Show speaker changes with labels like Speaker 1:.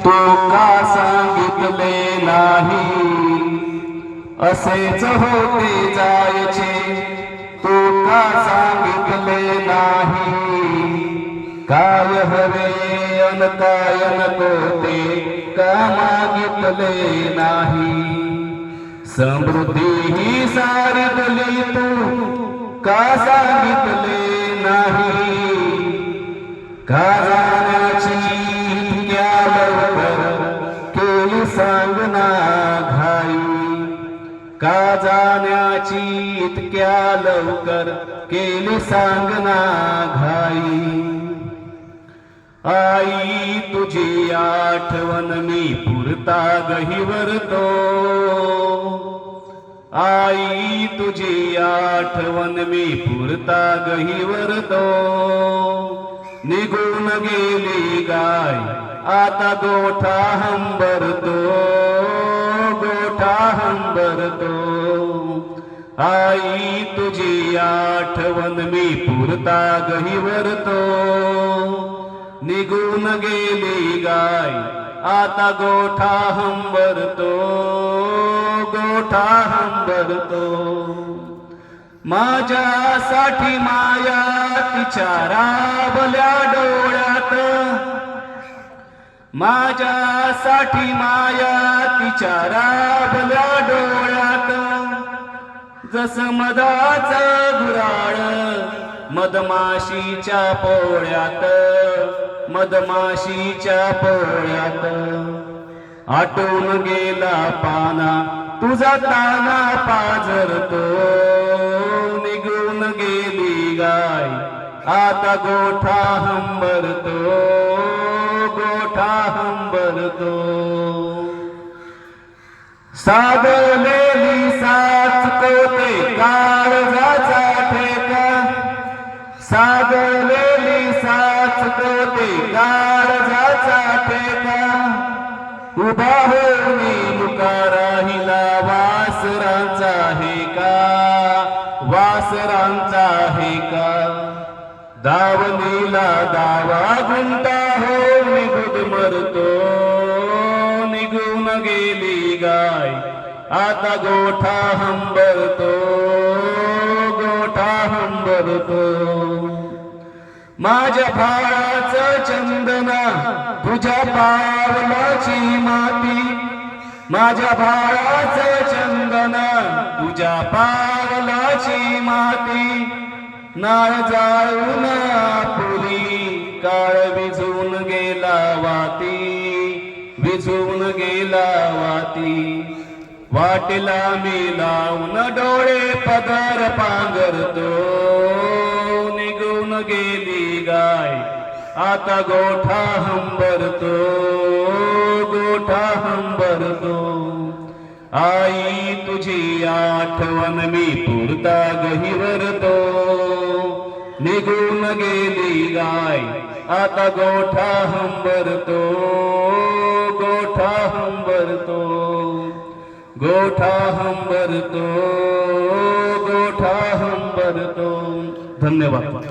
Speaker 1: तू का सांगितले नाही, असेच होते जायचे तू का सांगितले नाही. काय हवे अन काय नको ते का मागितले नाही. समृद्धी ही सारितली तू का सांगितले नाही. का जाण्याची इतक्या लवकर केली सांगना घाई. का जाण्याची इतक्या लवकर केली सांगना घाई. आई तुझी आठवण मी पुरता गहिवरतो. आई तुझी आठवण मी पुरता गहिवरतो. निघून गेली गाय आता गोठा हंबरतो. गोठा हंबरतो. आई तुझी आठवण मी पुरता गहिवरतो. निघून गेली गाय आता गोठा हंबरतो. गोठा हंबरतो. माझ्यासाठी माया तिच्या राबल्या डोळ्यात. माझ्यासाठी माया तिच्या राबल्या डोळ्यात. जस मधाचं घुराळ मधमाशीच्या पोळ्यात. मधमाशीच्या पोळ्यात. आटून गेला पाना तुझा ताना पाझरतो. निघून गेली गाय आता गोठा हंबरतो. गोठा हंबरतो. साधलेली साच कोते काळजाचा ठेका. साधलेली साच कोते काळजाचा ठेका. उभा होऊनी मुका राहिला वासरांचा हे का. वासरांचा हे का. दावणीला दावा गुंता होऊन गुदमरतो. निघून गेली गाय आता गोठा हंबरतो. गोठा हंबरतो. माझ्या भाळाचं चंदना तुझ्या पावलाची माती. माझ्या भाळाचं चंदना तुझ्या पावलाची माती. नाळ जाळून आपुली काळ विझून गेला वाती. विझून गेला वाती. वाटेला मी लावून डोळे पदर पांघरतो. निघून गेली गाय आता गोठा हंबरतो. गोठा हंबरतो. आई तुझी आठवण मी पुरता गहिवरतो. निघून गेली गाय आता गोठा हंबरतो. गोठा हंबरतो. गोठा हंबरतो. गोठा हंबरतो. धन्यवाद.